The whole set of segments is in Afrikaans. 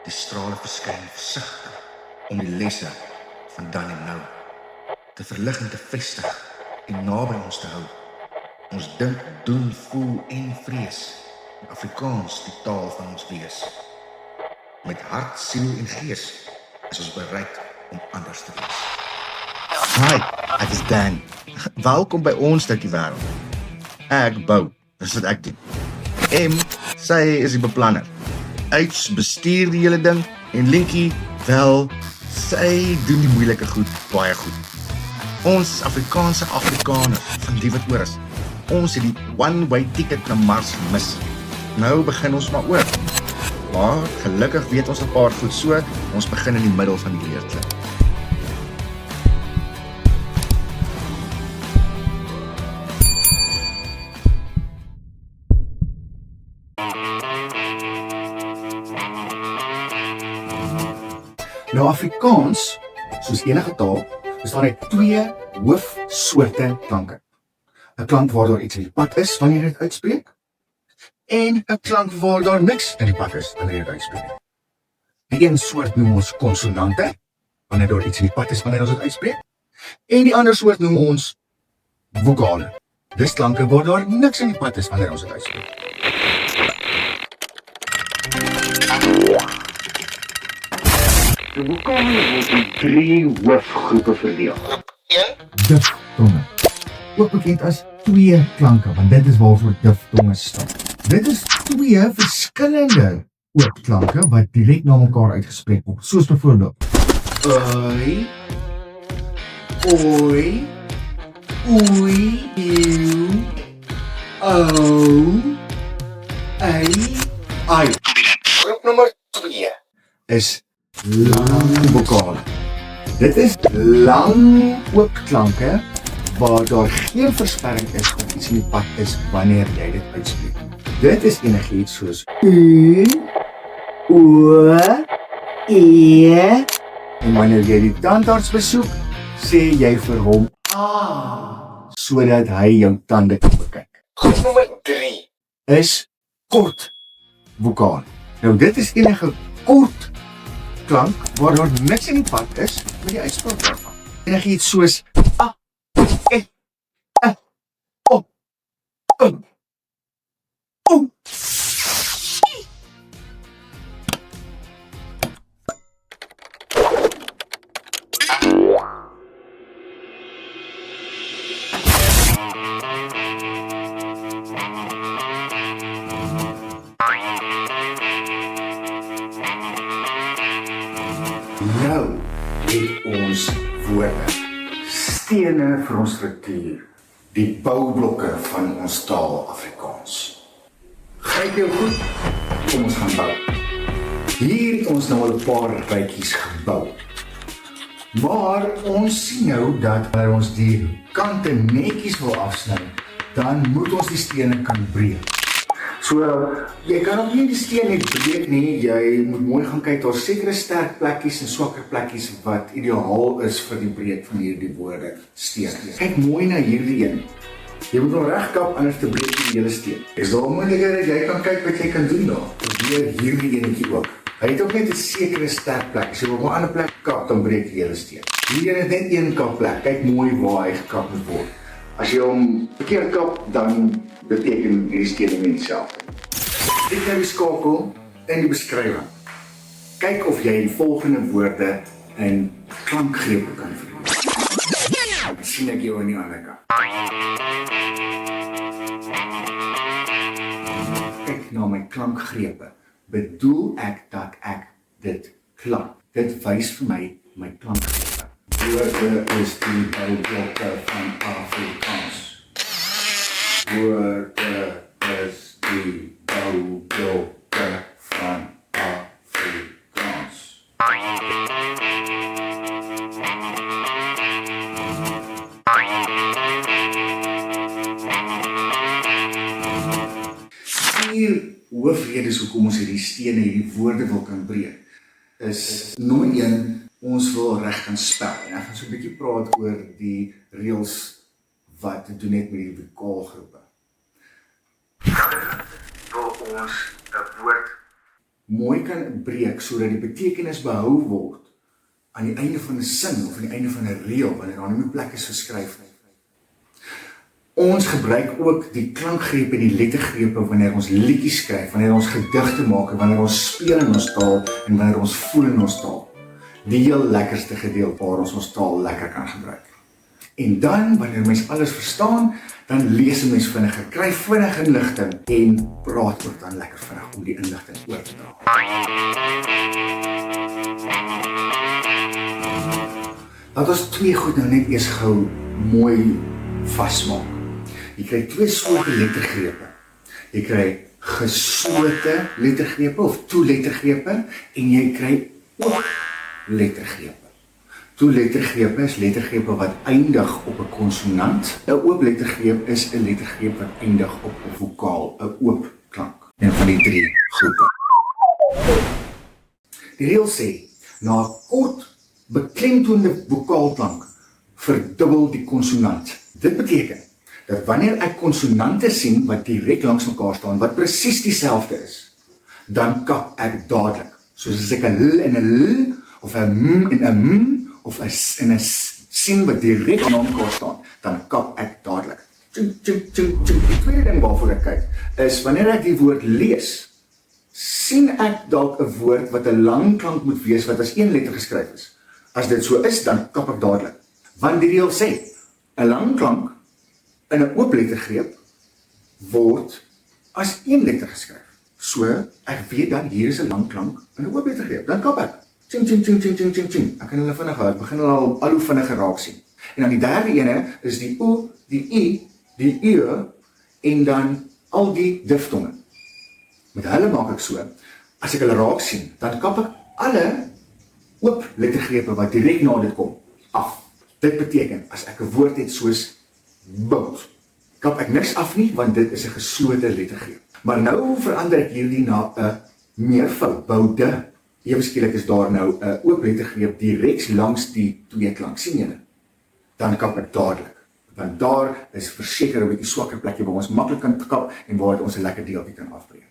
Die strale verskyn versigtig om die lesse van dan en nou te verlig en te vestig en naby ons te hou. Ons dink, doen, voel en vrees. In Afrikaans die taal van ons wees. Met hart, siel en gees is ons bereid om anders te wees. Hi, ek is Dan. Welkom by ons stukkie wêreld. Ek bou, dis wat ek doen. M, sy is die beplanner. Uits bestuur die hele ding en Linkie, wel, sy doen die moeilike goed baie goed. Ons is Afrikaanse Afrikaners van die wat oor is. Ons het die one-way ticket na Mars mis. Nou begin ons maar oor. Maar gelukkig weet ons 'n paar goed so, ons begin in die middel van die leerklip. Nou Afrikaans, soos enige taal, bestaan uit 2 hoofsoorte klanke. 'n klank waar daar iets in die pad is wanneer jy dit uitspreek, en 'n klank waar daar niks in die pad is wanneer jy dit uitspreek. Die een soort noem ons konsonante, wanneer daar iets in die pad is wanneer ons dit uitspreek, en die ander soort noem ons vokale. Dis klanke waar daar niks in die pad is wanneer ons dit uitspreek. Die vokale word in 3 hoofgroepe verdeel. 1. Diftonge. Ook bekend as 2 klanke, want dit is waarvoor diftonge staan. Dit is 2 verskillende oorklanke wat direk na mekaar uitgespreek word, soos byvoorbeeld oi, oi, oei, eeu, ou, ai. Groep nommer 2 is lang vokale. Dit is lang oopklanke waar daar geen versperring is of iets in die pad is wanneer jy dit uitspreek. Dit is enigiets soos u, o, e. En wanneer jy die tandarts besoek, sê jy vir hom sodat hy jou tande kan bekyk. Groep nommer 3 is kort vokaal. Nou dit is enige kort klank waar daar niks in die pad is met die uitspraak daarvan. Enigiets soos a, e, o, o. Nou het ons woorde, stene vir ons struktuur, die boublokke van ons taal Afrikaans. Gryp jou goed, kom ons gaan bou. Hier het ons nou al 'n paar rytjies gebou. Maar ons sien nou dat wanneer ons die kante netjies wil afsny, dan moet ons die stene kan breek. So, jy kan ook nie die steen net breek nie, jy moet mooi gaan kyk, daar sekere sterk plekkies en swakker plekkies wat ideaal is vir die breek van hierdie woorde steen. Kyk mooi na hierdie een. Jy moet hom regkap, anders te breek die hele steen. Is daar moontlikheid dat jy kan kyk wat jy kan doen daar? Probeer hierdie enetjie ook. Hy het ook net 'n sekere sterk plek. As jy op 'n ander plek kap, dan breek die hele steen. Hierdie een het net een kapplek. Kyk mooi waar hy gekap moet word. As jy hom verkeerd kap, dan beteken hierdie steen nie dieselfde. Dit nou die skakel en die beskrywing. Kyk of jy die volgende woorde in klankgrepe kan verloor. Dan sien ek jou aan die ander kant. Kyk na my klankgrepe. Bedoel ek dat ek dit klank? Dit wys vir my klankgrepe. Woorde is die boublokke van Afrikaans. Woorde is die boublokke van Afrikaans. Vier hoofredes hoekom ons hierdie stene, hierdie woorde wil kan breek, is nommer 1, ons wil reg kan spel. En ek gaan so 'n bietjie praat oor die reëls wat te doen het met die vokaalgroepe. Wil ons 'n woord mooi kan breek sodat die betekenis behou word aan die einde van 'n sin of aan die einde van 'n reël wanneer daar nie meer plek is geskryf nie. Ons gebruik ook die klankgrepe en die lettergrepe wanneer ons liedjies skryf, wanneer ons gedigte maak, wanneer ons speel in ons taal en wanneer ons voel in ons taal. Die heel lekkerste gedeelte waar ons taal lekker kan gebruik. En dan, wanneer mens alles verstaan, dan lees 'n mens vinniger, kry vinnig inligting en praat ook dan lekker vinnig om die inligting oor te dra. Laat ons twee goed nou net eers gou mooi vasmaak. Jy kry twee soorte lettergrepe. Jy kry geslote lettergrepe of toelettergrepe en jy kry ook lettergrepe. Toelettergrepe is lettergrepe wat eindig op 'n konsonant. 'n Oop lettergreep is 'n lettergreep wat eindig op 'n vokaal, 'n oop klank. En van die drie groepe. Die reël sê, na 'n kort beklemtoonde vokaalklank verdubbel die konsonant. Dit beteken dat wanneer ek konsonante sien wat direk langs mekaar staan, wat presies dieselfde is, dan kap ek dadelik. Soos as ek 'n l en 'n l, of 'n m en 'n m, of 'n s en 'n s sien wat direk langs mekaar staan, dan kap ek dadelik. Die tweede ding waarvoor ek kyk, is wanneer ek die woord lees, sien ek dalk 'n woord wat 'n lang klank moet wees, wat as een letter geskryf is. As dit so is, dan kap ek dadelik. Want die reël sê, 'n lang klank in 'n oop lettergreep word as een letter geskryf. So, ek weet dan hier is 'n lang klank in 'n oop lettergreep. Dan kap ek. Ching, ching, ching, ching, ching, ching, ching. Ek kan hulle vinnig hou, ek begin hulle al hoe vinniger raak sien. En dan die derde ene is die o, die i, die e en dan al die diftonge. Met hulle maak ek so, as ek hulle raak sien, dan kap ek alle oop lettergrepe wat direk na dit kom, af. Dit beteken, as ek 'n woord het soos bout, kap ek niks af nie, want dit is 'n geslote lettergreep. Maar nou verander ek hierdie na 'n meervoud, boude. Ewe skielik is daar nou 'n oop lettergreep direk langs die twee klank, sien julle? Dan kap ek dadelik. Want daar is verseker 'n bietjie swakker plekkie waar ons maklik kan kap en waar ons 'n lekker deeltjie kan afbreek.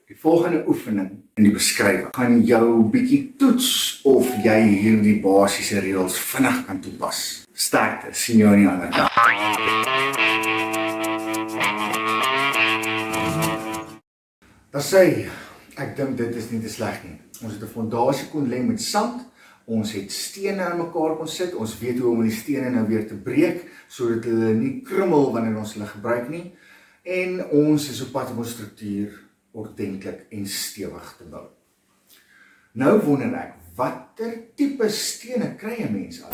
Die volgende oefening in die beskrywing gaan jou bietjie toets of jy hierdie basiese reëls vinnig kan toepas. Sterkte, sien jou aan die ander kant. Dan sê, ek dink dit is nie te sleg nie. Ons het 'n fondasie kon lê met sand, ons het stene aan mekaar kon sit, ons weet hoe om die stene nou weer te breek, sodat hulle nie krummel wanneer ons hulle gebruik nie, en ons is op pad om ons struktuur ordentlik en stewig te bou. Nou wonder ek, watter tipe stene kry 'n mens al?